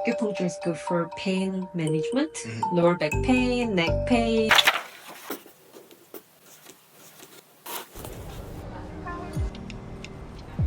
acupuncture is good for pain management, lower back pain, neck pain.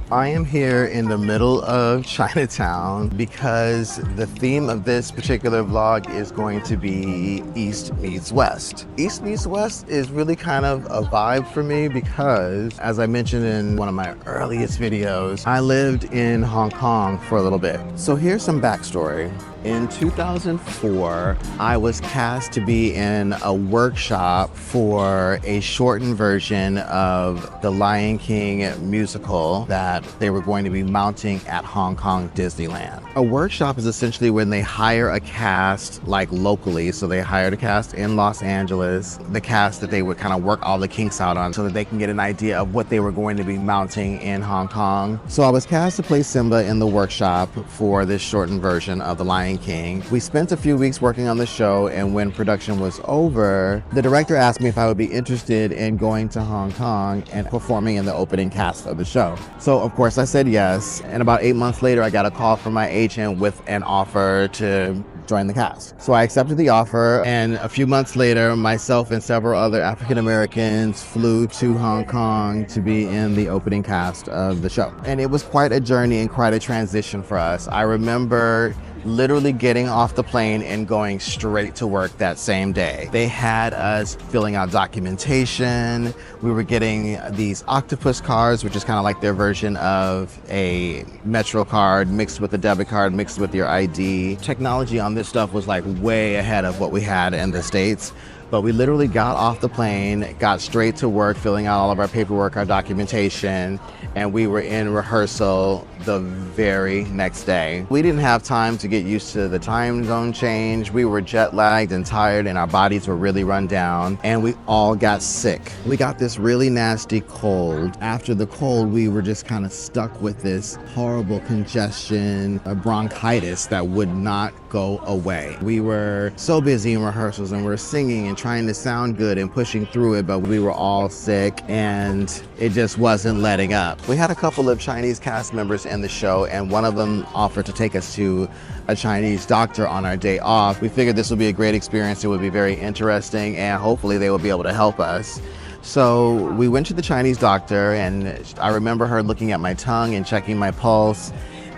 I am here in the middle of Chinatown because the theme of this particular vlog is going to be East meets West. East meets West is really kind of a vibe for me because, as I mentioned in one of my earliest videos, I lived in Hong Kong for a little bit. So here's some backstory. In 2004, I was cast to be in a workshop for a shortened version of the Lion King musical that they were going to be mounting at Hong Kong Disneyland. A workshop is essentially when they hire a cast like locally. So they hired a cast in Los Angeles, the cast that they would kind of work all the kinks out on so that they can get an idea of what they were going to be mounting in Hong Kong. So I was cast to play Simba in the workshop for this shortened version of the Lion King. We spent a few weeks working on the show, and when production was over, the director asked me if I would be interested in going to Hong Kong and performing in the opening cast of the show. So of course I said yes, and about 8 months later I got a call from my agent with an offer to join the cast. So I accepted the offer, and a few months later, myself and several other African Americans flew to Hong Kong to be in the opening cast of the show. And it was quite a journey and quite a transition for us. I remember literally getting off the plane and going straight to work that same day. They had us filling out documentation. We were getting these octopus cards, which is kind of like their version of a Metro card mixed with a debit card, mixed with your ID. Technology on this stuff was like way ahead of what we had in the States. But we literally got off the plane, got straight to work, filling out all of our paperwork, our documentation, and we were in rehearsal the very next day. We didn't have time to get used to the time zone change. We were jet lagged and tired, and our bodies were really run down, and we all got sick. We got this really nasty cold. After the cold, we were just kind of stuck with this horrible congestion, a bronchitis that would not go away. We were so busy in rehearsals, and we're singing and trying to sound good and pushing through it, but we were all sick and it just wasn't letting up. We had a couple of Chinese cast members in the show, and one of them offered to take us to a Chinese doctor on our day off. We figured this would be a great experience. It would be very interesting, and hopefully they would be able to help us. So we went to the Chinese doctor, and I remember her looking at my tongue and checking my pulse,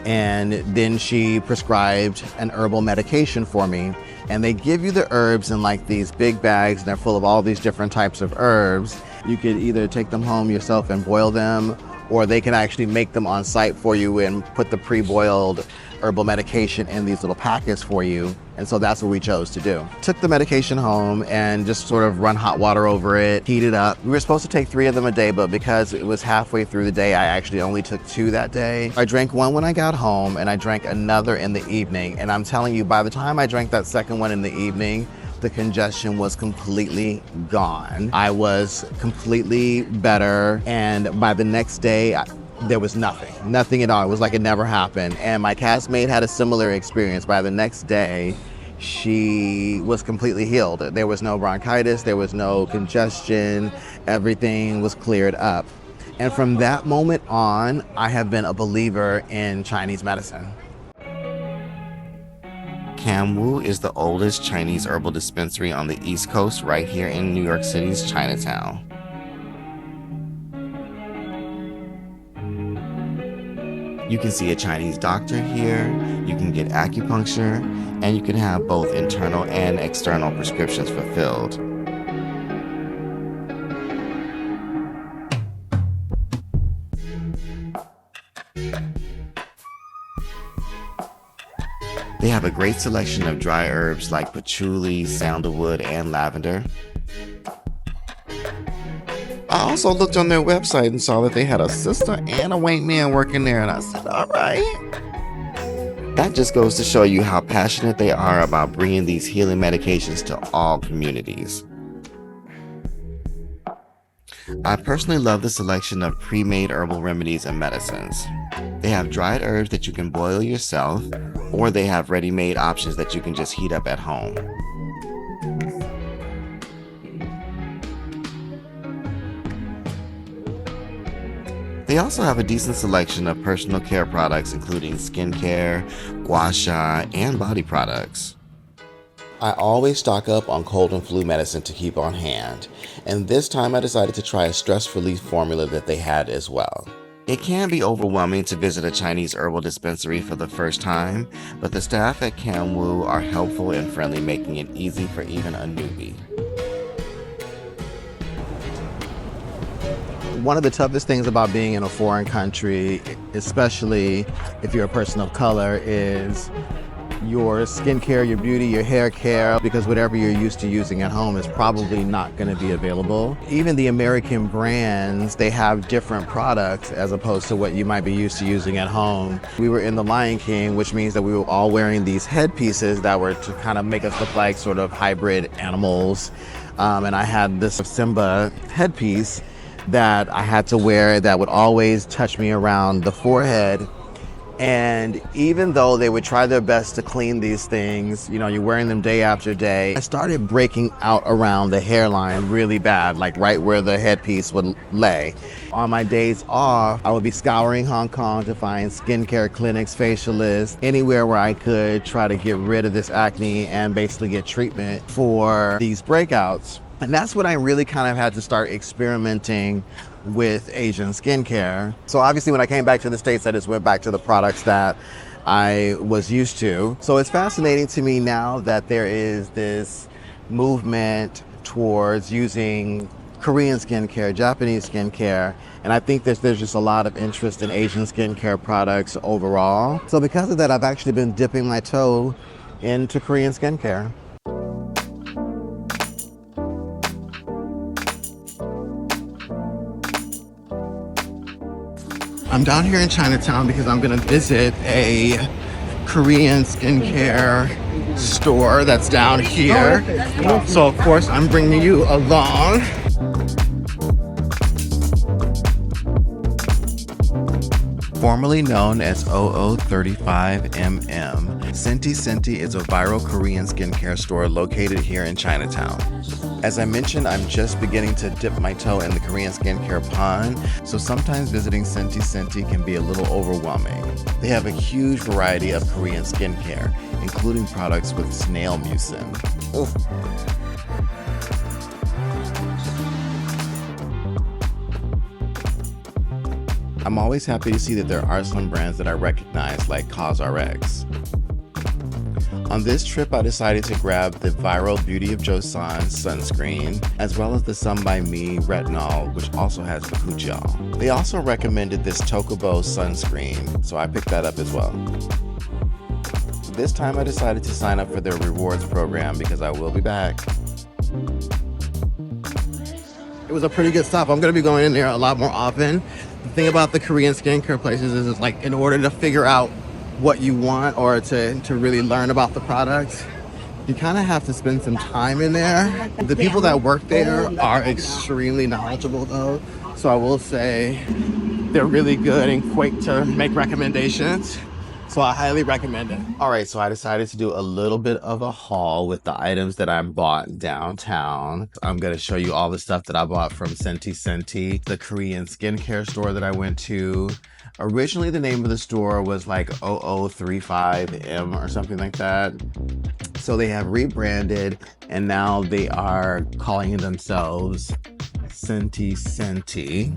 and then she prescribed an herbal medication for me. And they give you the herbs in like these big bags, and they're full of all these different types of herbs. You could either take them home yourself and boil them, or they can actually make them on site for you and put the pre-boiled herbal medication in these little packets for you. And so that's what we chose to do. Took the medication home and just sort of run hot water over it, heat it up. We were supposed to take 3 of them a day, but because it was halfway through the day, I actually only took 2 that day. I drank one when I got home, and I drank another in the evening. And I'm telling you, by the time I drank that second one in the evening, the congestion was completely gone. I was completely better, and by the next day, there was nothing at all. It was like it never happened. And my castmate had a similar experience. By the next day, she was completely healed. There was no bronchitis, there was no congestion, everything was cleared up. And from that moment on, I have been a believer in Chinese medicine. Kamwo is the oldest Chinese herbal dispensary on the East Coast, right here in New York City's Chinatown. You can see a Chinese doctor here, you can get acupuncture, and you can have both internal and external prescriptions fulfilled. They have a great selection of dry herbs like patchouli, sandalwood, and lavender. I also looked on their website and saw that they had a sister and a white man working there, and I said, all right. That just goes to show you how passionate they are about bringing these healing medications to all communities. I personally love the selection of pre-made herbal remedies and medicines. They have dried herbs that you can boil yourself, or they have ready-made options that you can just heat up at home. They They also have a decent selection of personal care products, including skincare, gua sha, and body products. I always stock up on cold and flu medicine to keep on hand, and this time I decided to try a stress relief formula that they had as well. It can be overwhelming to visit a Chinese herbal dispensary for the first time, but the staff at Kamwo are helpful and friendly, making it easy for even a newbie. One of the toughest things about being in a foreign country, especially if you're a person of color, is your skincare, your beauty, your hair care, because whatever you're used to using at home is probably not going to be available. Even the American brands, they have different products as opposed to what you might be used to using at home. We were in The Lion King, which means that we were all wearing these headpieces that were to kind of make us look like sort of hybrid animals. And I had this Simba headpiece that I had to wear that would always touch me around the forehead. And even though they would try their best to clean these things, you know, you're wearing them day after day, I started breaking out around the hairline really bad, like right where the headpiece would lay. On my days off, I would be scouring Hong Kong to find skincare clinics, facialists, anywhere where I could try to get rid of this acne and basically get treatment for these breakouts. And that's when I really kind of had to start experimenting with Asian skincare. So obviously when I came back to the States, I just went back to the products that I was used to. So it's fascinating to me now that there is this movement towards using Korean skincare, Japanese skincare, and I think there's just a lot of interest in Asian skincare products overall. So because of that, I've actually been dipping my toe into Korean skincare. I'm down here in Chinatown because I'm gonna visit a Korean skincare store that's down here. So of course I'm bringing you along. Formerly known as 0035mm, SENTI SENTI is a viral Korean skincare store located here in Chinatown. As I mentioned, I'm just beginning to dip my toe in the Korean skincare pond, so sometimes visiting SENTI SENTI can be a little overwhelming. They have a huge variety of Korean skincare, including products with snail mucin. Oof. I'm always happy to see that there are some brands that I recognize, like COSRX. On this trip, I decided to grab the viral Beauty of Joseon sunscreen, as well as the Sun by Me retinol, which also has bakuchiol. They also recommended this Tokubo sunscreen, so I picked that up as well. This time I decided to sign up for their rewards program because I will be back. It was a pretty good stop. I'm gonna be going in there a lot more often. The thing about the Korean skincare places is it's like in order to figure out what you want or to really learn about the products, you kind of have to spend some time in there. The people that work there are extremely knowledgeable though, so I will say they're really good and quick to make recommendations. So I highly recommend it. All right, so I decided to do a little bit of a haul with the items that I bought downtown. I'm gonna show you all the stuff that I bought from SENTI SENTI, the Korean skincare store that I went to. Originally, the name of the store was like 0035M or something like that. So they have rebranded and now they are calling themselves SENTI SENTI.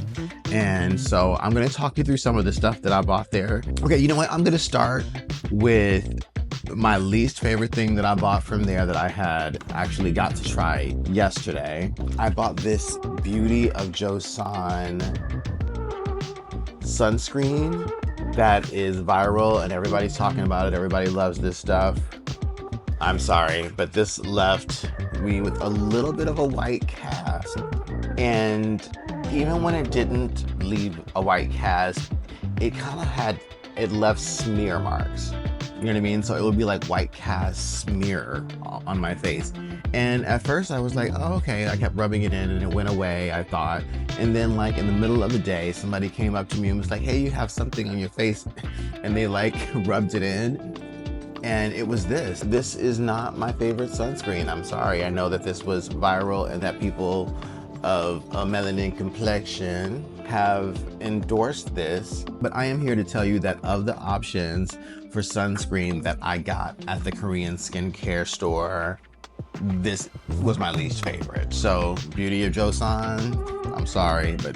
And so I'm going to talk you through some of the stuff that I bought there. Okay, you know what? I'm going to start with my least favorite thing that I bought from there that I had actually got to try yesterday. I bought this Beauty of Joseon sunscreen that is viral and everybody's talking about it. Everybody loves this stuff. I'm sorry, but this left me with a little bit of a white cast. And even when it didn't leave a white cast, it left smear marks. You know what I mean? So it would be like white cast smear on my face. And at first I was like, oh, okay. I kept rubbing it in and it went away, I thought. And then like in the middle of the day, somebody came up to me and was like, hey, you have something on your face. And they like rubbed it in. And it was this. This is not my favorite sunscreen. I'm sorry. I know that this was viral and that people of a melanin complexion have endorsed this, but I am here to tell you that of the options for sunscreen that I got at the Korean skincare store, this was my least favorite. So Beauty of Joseon, I'm sorry, but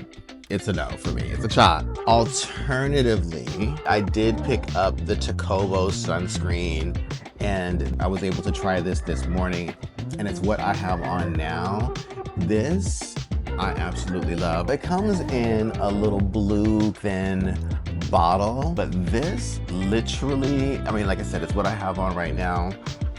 it's a no for me. It's a cha. Alternatively, I did pick up the Takobo sunscreen, and I was able to try this morning, and it's what I have on now. This I absolutely love. It comes in a little blue thin bottle, but this literally, I mean, like I said, it's what I have on right now.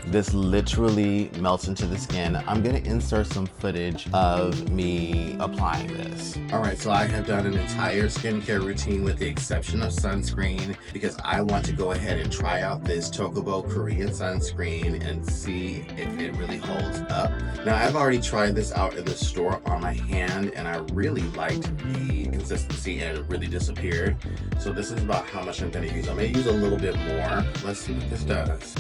This literally melts into the skin. I'm gonna insert some footage of me applying this. All right, so I have done an entire skincare routine with the exception of sunscreen because I want to go ahead and try out this Takobo Korean sunscreen and see if it really holds up. Now, I've already tried this out in the store on my hand, and I really liked the consistency, and it really disappeared. So this is about how much I'm gonna use. I'm gonna use a little bit more. Let's see what this does.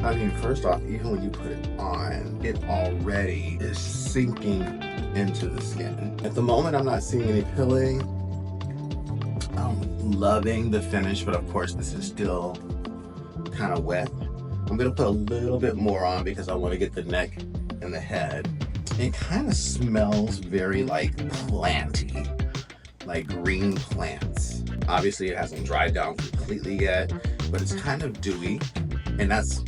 I mean, first off, even when you put it on, it already is sinking into the skin. At the moment, I'm not seeing any pilling. I'm loving the finish, but of course, this is still kind of wet. I'm gonna put a little bit more on because I want to get the neck and the head. It kind of smells very like planty, like green plants. Obviously, it hasn't dried down completely yet, but it's kind of dewy, and that's,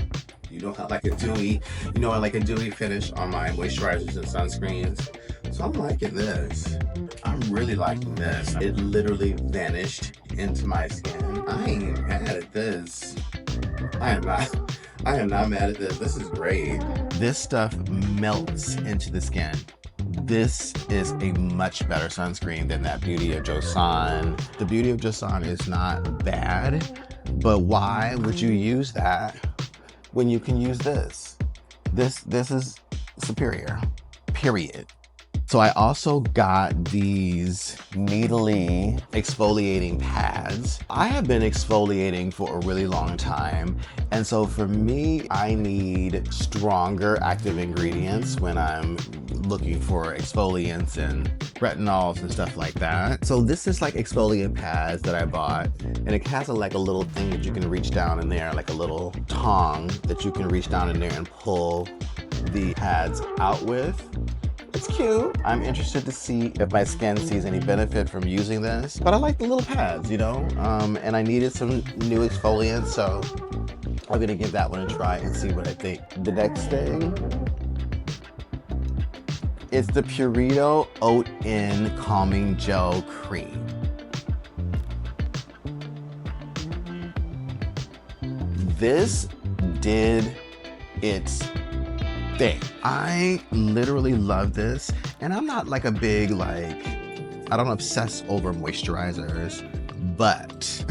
you know, I like a dewy, I like a dewy finish on my moisturizers and sunscreens. So I'm liking this. I'm really liking this. It literally vanished into my skin. I ain't mad at this. I am not mad at this. This is great. This stuff melts into the skin. This is a much better sunscreen than that Beauty of Joseon. The Beauty of Joseon is not bad, but why would you use that when you can use this? This is superior, period. So I also got these needly exfoliating pads. I have been exfoliating for a really long time. And so for me, I need stronger active ingredients when I'm looking for exfoliants and retinols and stuff like that. So this is like exfoliant pads that I bought, and it has like a little thing that you can reach down in there, like a little tong that you can reach down in there and pull the pads out with. It's cute. I'm interested to see if my skin sees any benefit from using this, but I like the little pads, and I needed some new exfoliants, so I'm gonna give that one a try and see what I think. The next thing is the Purito Oat In Calming Gel Cream. This did its thing. I literally love this, and I'm not like a big, I don't obsess over moisturizers, but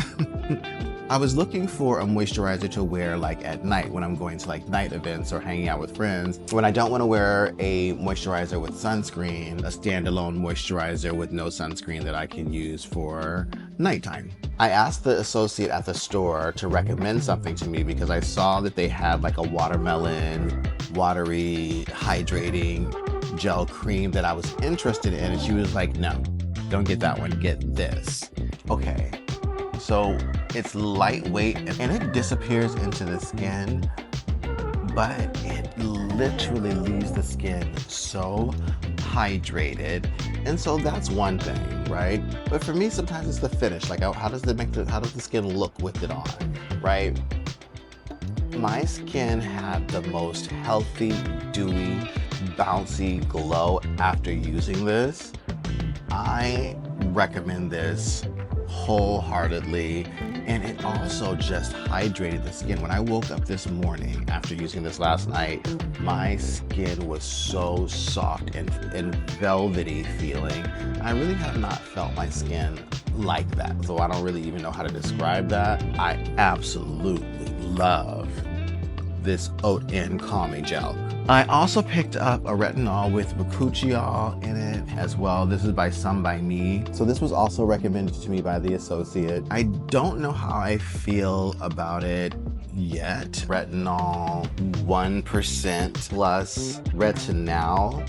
I was looking for a moisturizer to wear like at night when I'm going to like night events or hanging out with friends. When I don't want to wear a moisturizer with sunscreen, a standalone moisturizer with no sunscreen that I can use for nighttime. I asked the associate at the store to recommend something to me because I saw that they had like a watermelon, watery, hydrating gel cream that I was interested in, and she was like, no, don't get that one, get this. Okay, so it's lightweight and it disappears into the skin, but it literally leaves the skin so hydrated. And so that's one thing, right? But for me, sometimes it's the finish. Like, how does the skin look with it on, right? My skin had the most healthy, dewy, bouncy glow after using this. I recommend this wholeheartedly, and it also just hydrated the skin. When I woke up this morning after using this last night, my skin was so soft and velvety feeling. I really have not felt my skin like that, so I don't really even know how to describe that. I absolutely love this Oat In Calming Gel. I also picked up a retinol with bakuchiol in it as well. This is by Some By Me. So this was also recommended to me by the associate. I don't know how I feel about it yet. Retinol 1% plus retinol.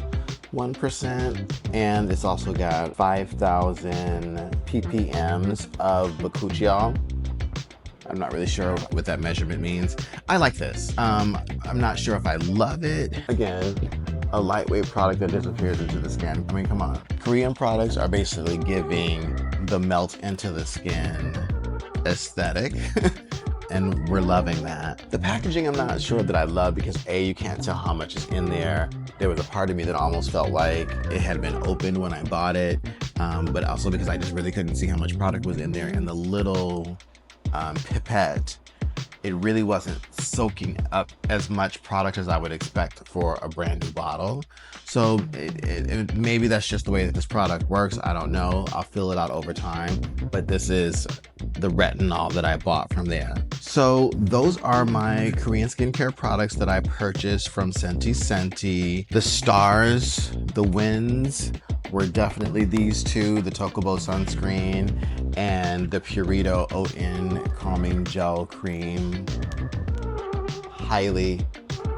1%, and it's also got 5,000 ppms of bakuchiol. I'm not really sure what that measurement means. I like this. I'm not sure if I love it. Again, a lightweight product that disappears into the skin. I mean, come on. Korean products are basically giving the melt into the skin aesthetic. And we're loving that. The packaging I'm not sure that I love because A, you can't tell how much is in there. There was a part of me that almost felt like it had been opened when I bought it, but also because I just really couldn't see how much product was in there. And the little pipette, it really wasn't soaking up as much product as I would expect for a brand new bottle. So maybe that's just the way that this product works. I don't know. I'll fill it out over time. But this is the retinol that I bought from there. So those are my Korean skincare products that I purchased from SENTI SENTI. The stars, the wins were definitely these two, the Tokobo sunscreen and the Purito Oat-In Calming Gel Cream. Highly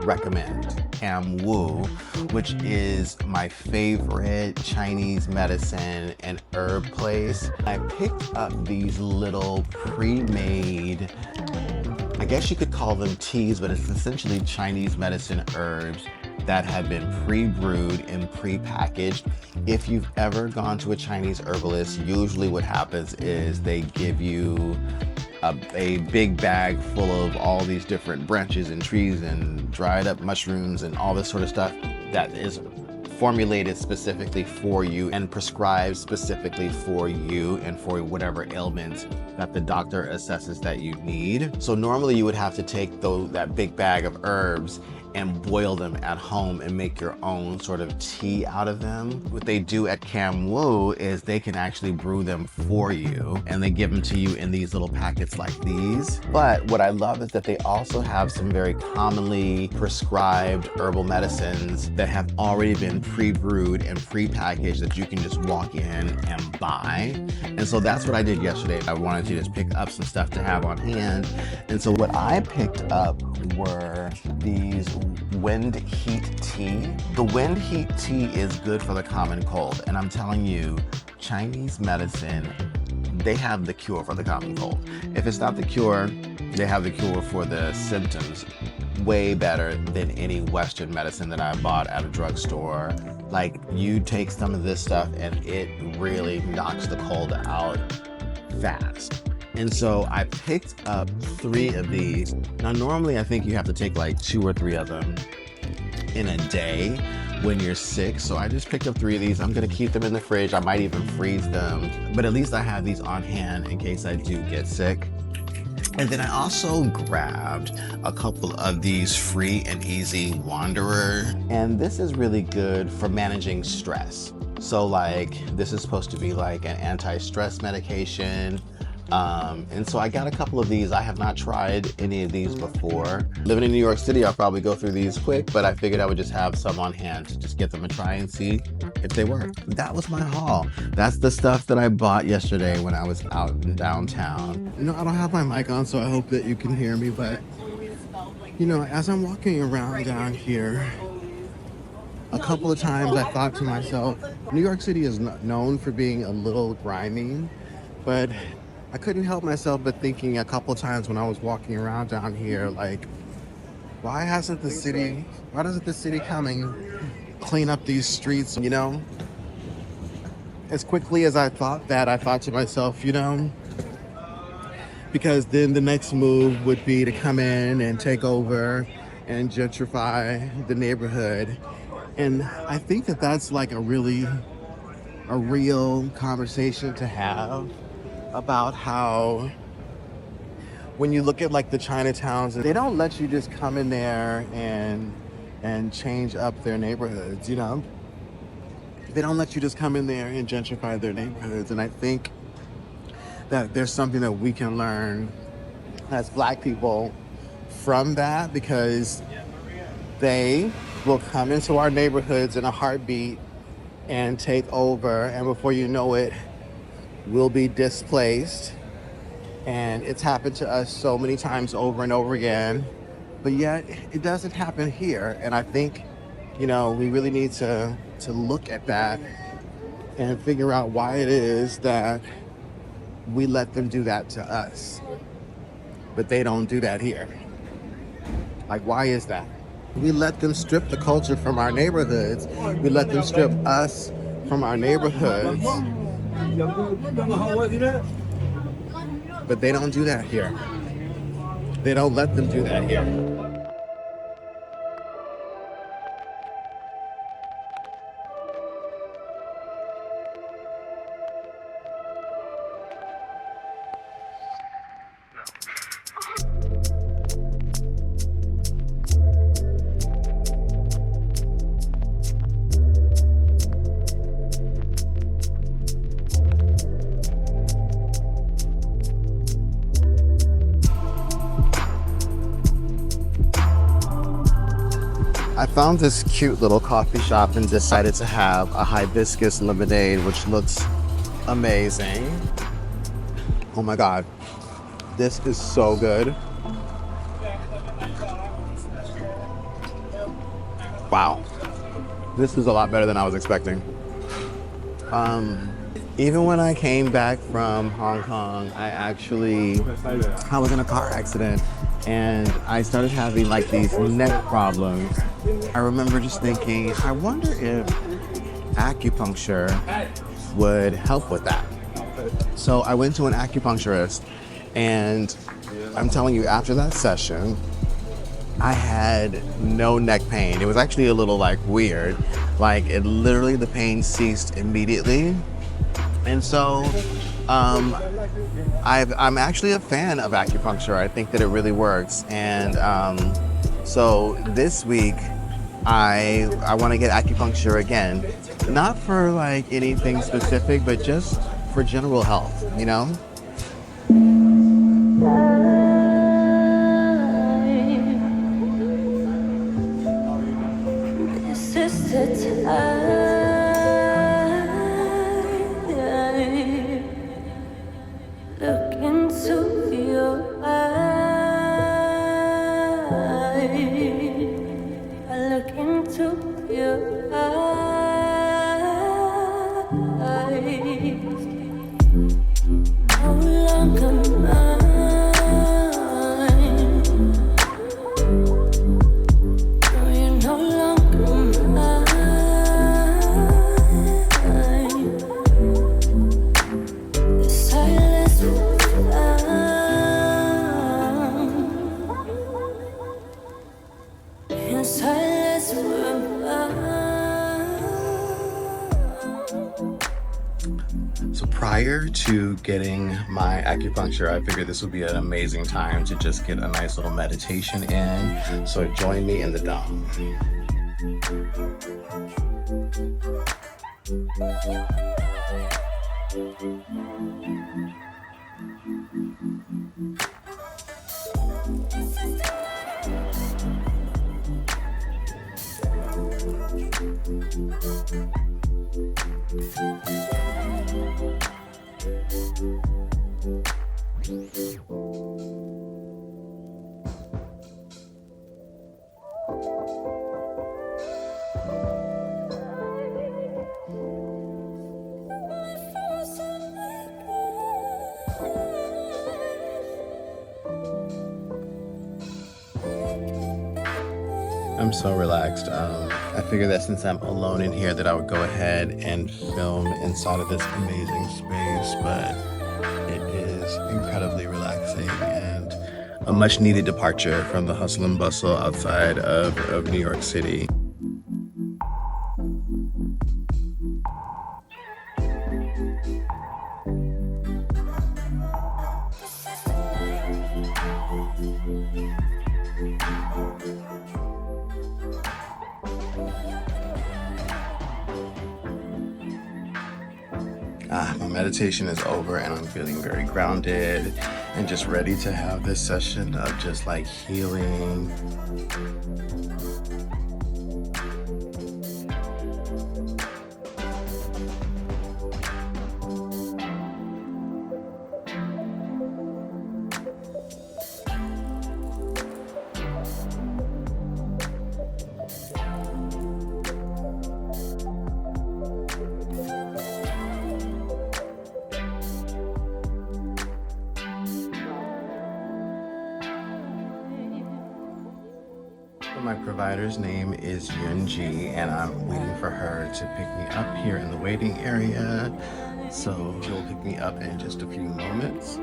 recommend. Kamwo, which is my favorite Chinese medicine and herb place. I picked up these little pre-made, I guess you could call them teas, but it's essentially Chinese medicine herbs that have been pre-brewed and pre-packaged. If you've ever gone to a Chinese herbalist, usually what happens is they give you a big bag full of all these different branches and trees and dried up mushrooms and all this sort of stuff that is formulated specifically for you and prescribed specifically for you and for whatever ailments that the doctor assesses that you need. So normally you would have to take that big bag of herbs and boil them at home and make your own sort of tea out of them. What they do at Kamwo is they can actually brew them for you and they give them to you in these little packets like these. But what I love is that they also have some very commonly prescribed herbal medicines that have already been pre-brewed and pre-packaged that you can just walk in and buy. And so that's what I did yesterday. I wanted to just pick up some stuff to have on hand. And so what I picked up were these wind heat tea. The wind heat tea is good for the common cold. And I'm telling you, Chinese medicine, they have the cure for the common cold. If it's not the cure, they have the cure for the symptoms. Way better than any Western medicine that I bought at a drugstore. Like, you take some of this stuff and it really knocks the cold out fast. And so I picked up 3 of these. Now, normally I think you have to take like 2 or 3 of them in a day when you're sick. So I just picked up 3 of these. I'm gonna keep them in the fridge. I might even freeze them, but at least I have these on hand in case I do get sick. And then I also grabbed a couple of these Free and Easy Wanderer. And this is really good for managing stress. So like, this is supposed to be like an anti-stress medication. And so I got a couple of these. I have not tried any of these before. Living in New York City, I'll probably go through these quick, but I figured I would just have some on hand to just get them a try and see if they work. That was my haul. That's the stuff that I bought yesterday when I was out in downtown. You know, I don't have my mic on, so I hope that you can hear me, but you know, as I'm walking around down here, a couple of times I thought to myself, New York City is known for being a little grimy, but I couldn't help myself but thinking a couple times when I was walking around down here, like, why doesn't the city come and clean up these streets, you know? As quickly as I thought that, I thought to myself, you know, because then the next move would be to come in and take over and gentrify the neighborhood. And I think that that's like a real conversation to have about how when you look at like the Chinatowns, they don't let you just come in there and change up their neighborhoods, you know? They don't let you just come in there and gentrify their neighborhoods. And I think that there's something that we can learn as Black people from that, because they will come into our neighborhoods in a heartbeat and take over, and before you know it, we'll be displaced. And it's happened to us so many times over and over again, but yet it doesn't happen here. And I think, you know, we really need to to look at that and figure out why it is that we let them do that to us, but they don't do that here. Like, why is that? We let them strip the culture from our neighborhoods. We let them strip us from our neighborhoods. But they don't do that here. They don't let them do that here. I found this cute little coffee shop and decided to have a hibiscus lemonade, which looks amazing. Oh my God, this is so good. Wow, this is a lot better than I was expecting. Even when I came back from Hong Kong, I was in a car accident and I started having like these neck problems. I remember just thinking, I wonder if acupuncture would help with that. So I went to an acupuncturist, and I'm telling you, after that session, I had no neck pain. It was actually a little like weird. Like it literally, the pain ceased immediately. And so I'm actually a fan of acupuncture. I think that it really works. And so this week, I want to get acupuncture again. Not for like anything specific, but just for general health, you know? So prior to getting my acupuncture, I figured this would be an amazing time to just get a nice little meditation in. So join me in the dome. I'm so relaxed. I figured that since I'm alone in here that I would go ahead and film inside of this amazing space, but it is incredibly relaxing and a much needed departure from the hustle and bustle outside of New York City. My meditation is over and I'm feeling very grounded and just ready to have this session of just like healing. My provider's name is Yunji, and I'm waiting for her to pick me up here in the waiting area. So she'll pick me up in just a few moments.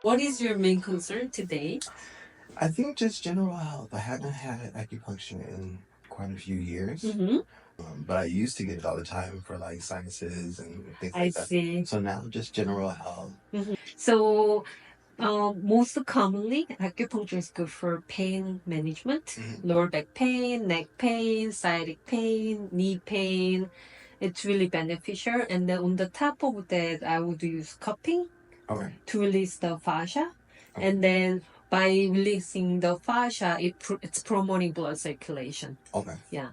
What is your main concern today? I think just general health. I haven't had acupuncture in quite a few years. But I used to get it all the time for like sinuses and things I like that. see. So now just general health. So, most commonly, acupuncture is good for pain management, lower back pain, neck pain, sciatic pain, knee pain. It's really beneficial. And then on the top of that, I would use cupping Okay. to release the fascia. And then by releasing the fascia, it's promoting blood circulation. Okay. Yeah.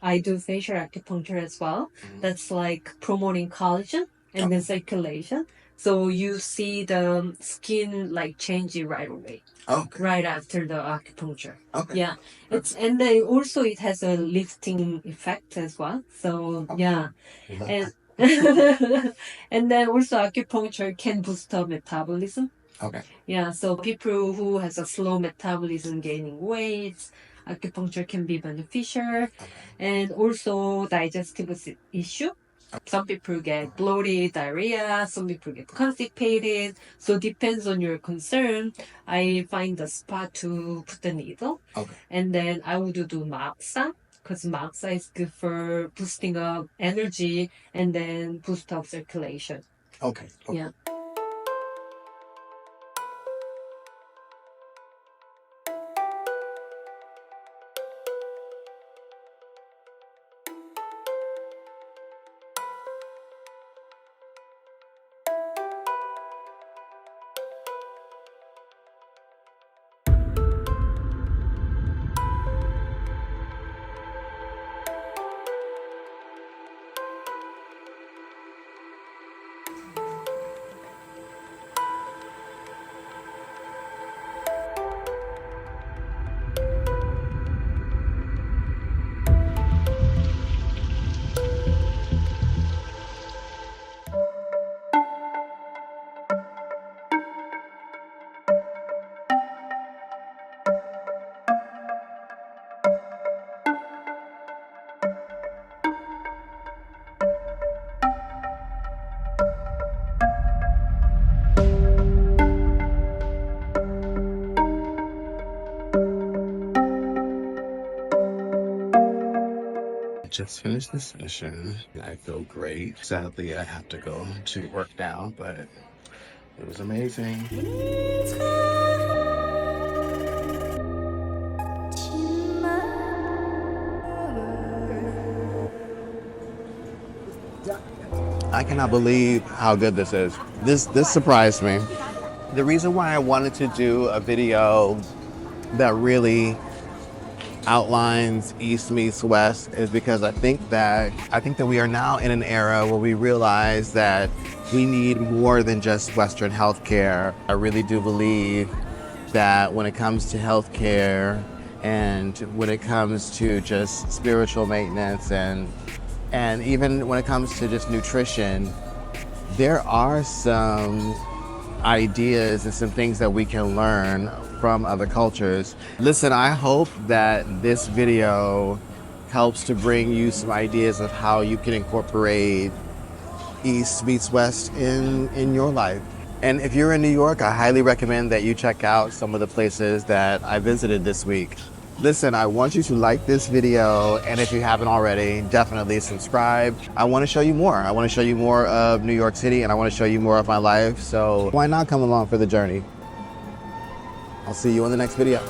I do facial acupuncture as well. That's like promoting collagen and then circulation. So you see the skin like changing right away. Okay. Right after the acupuncture. Okay. Yeah. And then also it has a lifting effect as well. So yeah. And and then also acupuncture can boost up metabolism. Okay. Yeah, so people who has a slow metabolism gaining weight, acupuncture can be beneficial. And also digestive issue. Some people get bloated, diarrhea, some people get constipated. So depends on your concern. I find the spot to put the needle. Okay. And then I would do maxa, because maxa is good for boosting up energy and then boost up circulation. Okay. Yeah. Just finished the session. I feel great. Sadly, I have to go to work now, but it was amazing. I cannot believe how good this is. This surprised me. The reason why I wanted to do a video that really outlines East meets West is because I think that we are now in an era where we realize that we need more than just Western healthcare. I really do believe that when it comes to healthcare and when it comes to just spiritual maintenance and even when it comes to just nutrition, there are some ideas and some things that we can learn from other cultures. Listen, I hope that this video helps to bring you some ideas of how you can incorporate East meets West in your life. And if you're in New York, I highly recommend that you check out some of the places that I visited this week. Listen, I want you to like this video, and if you haven't already, definitely subscribe. I want to show you more. I want to show you more of New York City, and I want to show you more of my life. So why not come along for the journey? I'll see you on the next video.